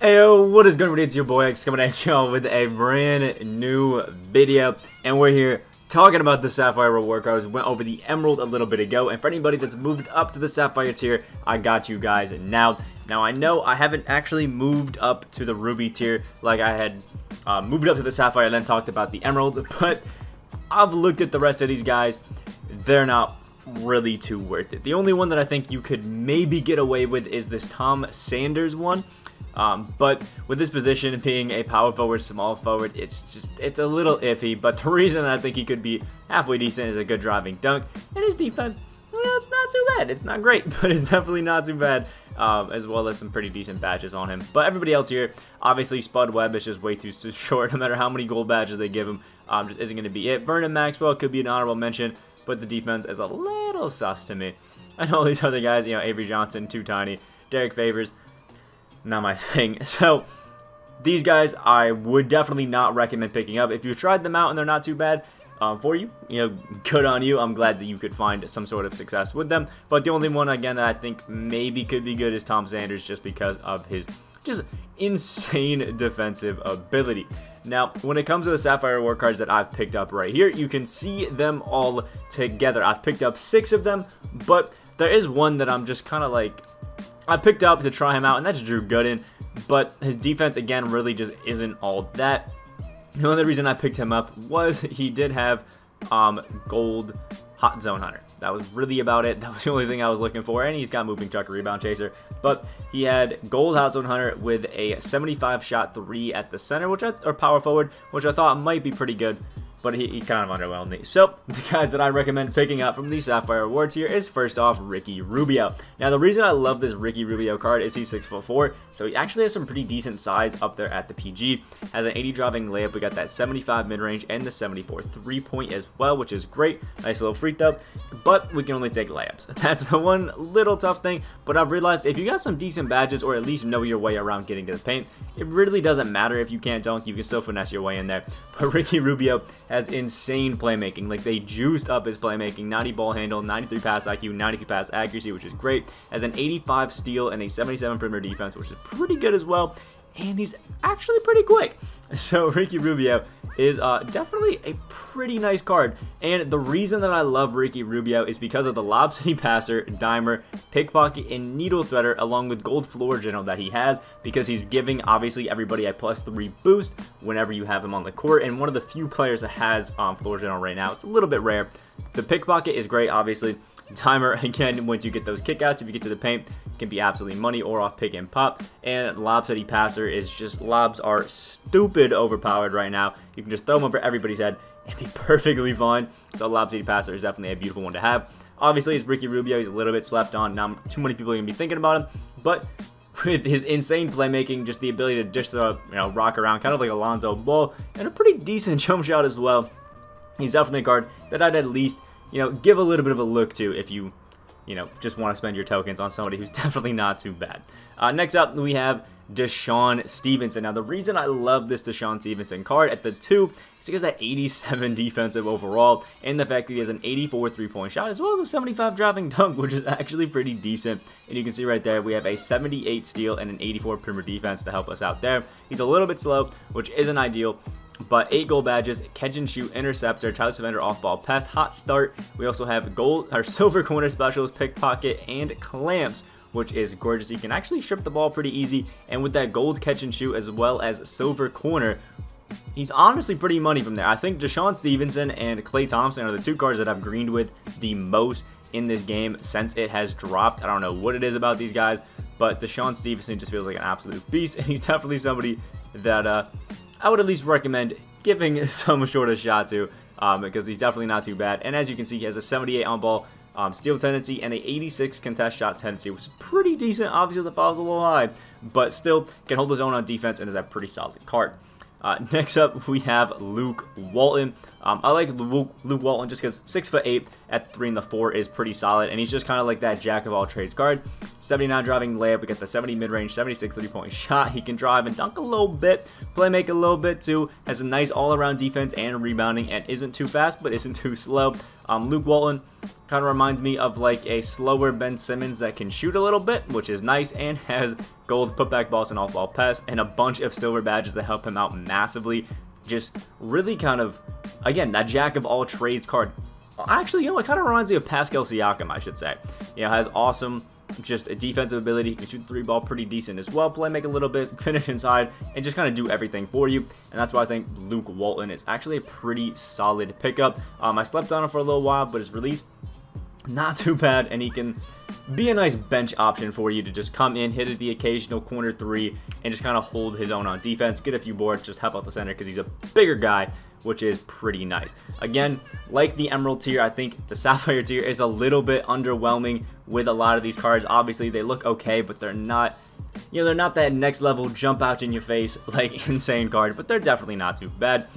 Heyo, what is going on? It's your boy X coming at y'all with a brand new video, and we're here talking about the Sapphire reward cards. We went over the Emerald a little bit ago, and for anybody that's moved up to the Sapphire tier, I got you guys now. Now I know I haven't actually moved up to the Ruby tier like I had moved up to the Sapphire and then talked about the Emeralds, but I've looked at the rest of these guys. They're not really too worth it. The only one that I think you could maybe get away with is this Tom Sanders one. But with this position being a power forward, small forward, it's a little iffy. But the reason I think he could be halfway decent is a good driving dunk, and his defense, it's not too bad. It's not great, but it's definitely not too bad, as well as some pretty decent badges on him. But everybody else here, obviously Spud Webb is just way too short. No matter how many gold badges they give him, just isn't going to be it. Vernon Maxwell could be an honorable mention, but the defense is a little sus to me. I know all these other guys, Avery Johnson, too tiny. Derek Favors, not my thing. So these guys I would definitely not recommend picking up. If you've tried them out and they're not too bad for you, good on you. I'm glad that you could find some sort of success with them. But the only one, again, that I think maybe could be good is Tom Sanders, just because of his just insane defensive ability. Now, when it comes to the Sapphire reward cards that I've picked up right here, you can see them all together. I've picked up 6 of them, but there is one that I'm just kind of like, I picked up to try him out, and that's Drew Gooden, but his defense, again, really just isn't all that. The only reason I picked him up was he did have gold hot zone hunter. That was really about it. That was the only thing I was looking for, and he's got moving truck, rebound chaser, but he had gold hot zone hunter with a 75 shot 3 at the center, or power forward, which I thought might be pretty good. But he kind of underwhelmed me. So, the guys that I recommend picking up from the Sapphire Awards here is, first off, Ricky Rubio. Now, the reason I love this Ricky Rubio card is he's 6'4", so he actually has some pretty decent size up there at the PG. Has an 80 driving layup. We got that 75 mid-range and the 74 3-point as well, which is great. Nice little free throw, but we can only take layups. That's the one little tough thing, but I've realized if you got some decent badges or at least know your way around getting to the paint, it really doesn't matter if you can't dunk. You can still finesse your way in there. But Ricky Rubio has insane playmaking. Like, they juiced up his playmaking. 90 ball handle, 93 pass IQ, 92 pass accuracy, which is great. Has an 85 steal and a 77 perimeter defense, which is pretty good as well. And he's actually pretty quick. So Ricky Rubio is definitely a pretty nice card. And the reason that I love Ricky Rubio is because of the lob city passer, dimer, pickpocket, and needle threader, along with gold floor general that he has, because he's giving obviously everybody a +3 boost whenever you have him on the court, and one of the few players that has floor general right now. It's a little bit rare. The pickpocket is great, obviously. Timer, again, once you get those kickouts, if you get to the paint, can be absolutely money or off pick and pop. And lob city passer is just, lobs are stupid overpowered right now. You can just throw them over everybody's head and be perfectly fine. So lob city passer is definitely a beautiful one to have. Obviously, it's Ricky Rubio. He's a little bit slept on. Not too many people are going to be thinking about him, but with his insane playmaking, just the ability to dish the rock around, kind of like Alonzo Ball, and a pretty decent jump shot as well. He's definitely a card that I'd at least give a little bit of a look to if you, just want to spend your tokens on somebody who's definitely not too bad. Next up, we have Deshaun Stevenson. Now, the reason I love this Deshaun Stevenson card at the 2 is because that 87 defensive overall, and the fact that he has an 84 3-point shot, as well as a 75 driving dunk, which is actually pretty decent. And you can see right there, we have a 78 steal and an 84 perimeter defense to help us out there. He's a little bit slow, which isn't ideal, but 8 gold badges: catch and shoot, interceptor, tireless defender, off ball pass, hot start. We also have gold or silver corner specials, pickpocket, and clamps, which is gorgeous. You can actually strip the ball pretty easy, and with that gold catch and shoot as well as silver corner, he's honestly pretty money from there. I think Deshaun Stevenson and Klay Thompson are the 2 cards that I've greened with the most in this game since it has dropped. I don't know what it is about these guys, but Deshaun Stevenson just feels like an absolute beast, and he's definitely somebody that I would at least recommend giving some sort of shot to, because he's definitely not too bad. And as you can see, he has a 78 on ball steal tendency and a 86 contest shot tendency, which is pretty decent. Obviously, the foul's a little high, but still can hold his own on defense and is a pretty solid card. Next up, we have Luke Walton. I like Luke Walton just because 6'8" at 3 and the 4 is pretty solid, and he's just kind of like that jack of all trades card. 79 driving layup, we get the 70 mid-range, 76 3-point shot. He can drive and dunk a little bit, play make a little bit too, has a nice all-around defense and rebounding, and isn't too fast but isn't too slow. Luke Walton kind of reminds me of like a slower Ben Simmons that can shoot a little bit, which is nice, and has gold putback balls and off-ball pass, and a bunch of silver badges that help him out massively. Just really kind of, again, that jack of all trades card. Actually, it kind of reminds me of Pascal Siakam, I should say. Has awesome just a defensive ability. He can shoot the 3-ball pretty decent as well, play make a little bit, finish inside, and just kind of do everything for you. And that's why I think Luke Walton is actually a pretty solid pickup. I slept on him for a little while, but his release, not too bad, and he can be a nice bench option for you to just come in, hit the occasional corner 3, and just kind of hold his own on defense, get a few boards, just help out the center because he's a bigger guy, which is pretty nice. Again, like the Emerald tier, I think the Sapphire tier is a little bit underwhelming with a lot of these cards. Obviously, they look okay, but they're not, they're not that next level jump out in your face like insane card, but they're definitely not too bad.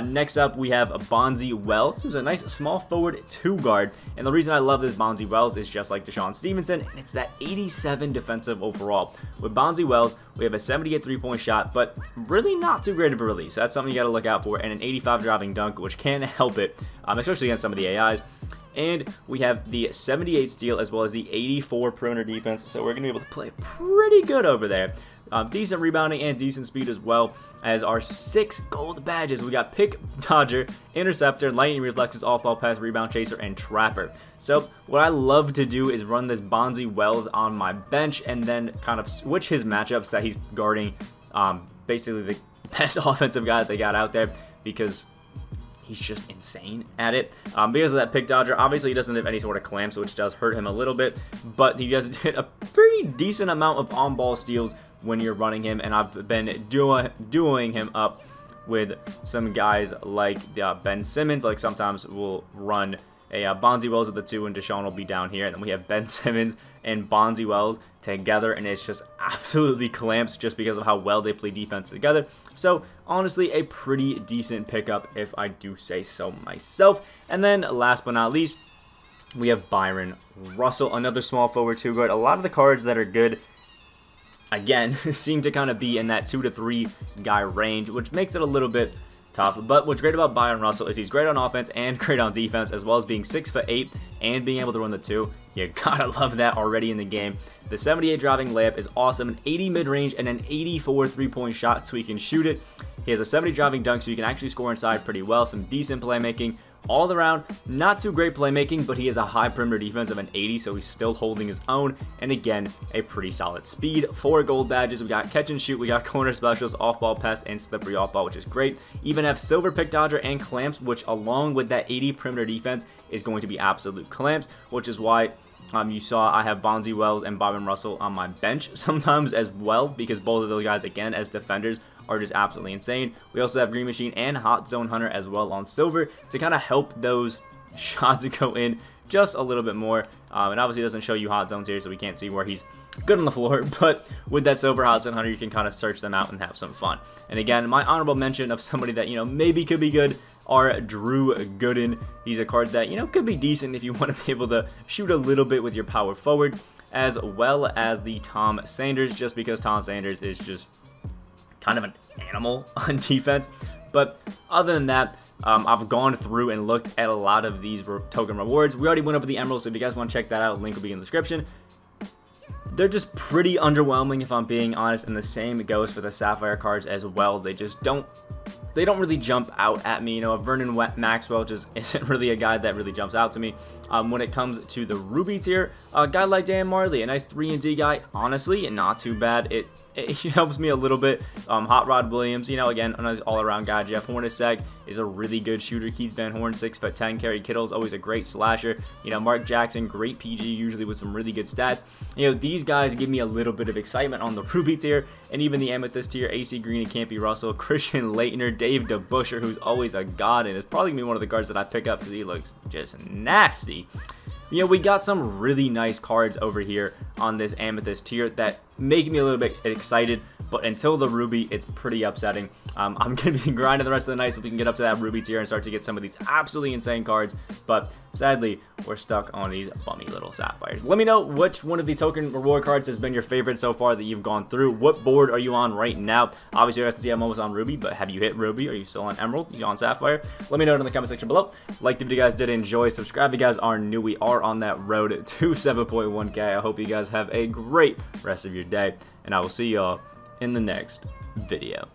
Next up, we have Bonzi Wells, who's a nice small forward 2 guard, and the reason I love this Bonzi Wells is just like Deshaun Stevenson, and it's that 87 defensive overall. With Bonzi Wells, we have a 78 3-point shot, but really not too great of a release. That's something you got to look out for, and an 85 driving dunk, which can help it, especially against some of the AIs. And we have the 78 steal as well as the 84 perimeter defense, so we're going to be able to play pretty good over there. Decent rebounding and decent speed as well as our 6 gold badges. We got Pick Dodger, Interceptor, Lightning Reflexes, Off-Ball Pass, Rebound Chaser, and Trapper. So what I love to do is run this Bonzi Wells on my bench and then kind of switch his matchups that he's guarding basically the best offensive guy that they got out there, because he's just insane at it. Because of that Pick Dodger, obviously he doesn't have any sort of clamps, which does hurt him a little bit, but he does hit a pretty decent amount of on-ball steals when you're running him, and I've been doing him up with some guys like Ben Simmons. Like sometimes we'll run a Bonzi Wells at the 2 and Deshaun will be down here, and then we have Ben Simmons and Bonzi Wells together, and it's just absolutely clamps just because of how well they play defense together. So honestly, a pretty decent pickup if I do say so myself. And then last but not least, we have Byron Russell, another small forward 2 guard. A lot of the cards that are good, again, seem to kind of be in that 2 to 3 guy range, which makes it a little bit tough. But what's great about Byron Russell is he's great on offense and great on defense, as well as being 6'8" and being able to run the 2. You gotta love that already in the game. The 78 driving layup is awesome, an 80 mid-range and an 84 3-point shot, so he can shoot it. He has a 70 driving dunk, so he can actually score inside pretty well. Some decent playmaking. All around, not too great playmaking, but he has a high perimeter defense of an 80, so he's still holding his own. And again, a pretty solid speed. 4 gold badges. We got catch and shoot, we got corner specials, off-ball pass, and slippery off-ball, which is great. Even have silver Pick Dodger and clamps, which along with that 80 perimeter defense is going to be absolute clamps, which is why you saw I have Bonzi Wells and Byron Russell on my bench sometimes as well, because both of those guys, again, as defenders, are just absolutely insane. We also have Green Machine and Hot Zone Hunter as well on silver to kind of help those shots go in just a little bit more. And obviously it doesn't show you hot zones here, so we can't see where he's good on the floor, but with that silver Hot Zone Hunter, you can kind of search them out and have some fun. And again, my honorable mention of somebody that, maybe could be good are Drew Gooden. He's a card that, could be decent if you want to be able to shoot a little bit with your power forward, as well as the Tom Sanders, just because Tom Sanders is just kind of an animal on defense. But other than that, I've gone through and looked at a lot of these token rewards. We already went over the emeralds, so if you guys want to check that out, link will be in the description. They're just pretty underwhelming, if I'm being honest, and the same goes for the Sapphire cards as well. They just don't really jump out at me. Vernon Maxwell just isn't really a guy that really jumps out to me. When it comes to the Ruby tier, a guy like Dan Marley, a nice 3&D guy, honestly, not too bad. It helps me a little bit. Hot Rod Williams, again, a nice all-around guy. Jeff Hornacek is a really good shooter. Keith Van Horn, 6'10". Kerry Kittle's always a great slasher. Mark Jackson, great PG, usually with some really good stats. These guys give me a little bit of excitement on the Ruby tier, and even the Amethyst tier. AC Green and Campy Russell, Christian Leitner, Dave DeBuscher, who's always a god, and it's probably gonna be one of the cards that I pick up because he looks just nasty. We got some really nice cards over here on this Amethyst tier that making me a little bit excited. But until the ruby, it's pretty upsetting. I'm going to be grinding the rest of the night so we can get up to that ruby tier and start to get some of these absolutely insane cards. But sadly, we're stuck on these bummy little sapphires. Let me know which one of the token reward cards has been your favorite so far that you've gone through. What board are you on right now? Obviously, you guys can see I'm almost on ruby, but have you hit ruby? Are you still on emerald? Are you on sapphire? Let me know in the comment section below. Like the video, you guys did enjoy. Subscribe if you guys are new. We are on that road to 7.1K. I hope you guys have a great rest of your day, and I will see y'all in the next video.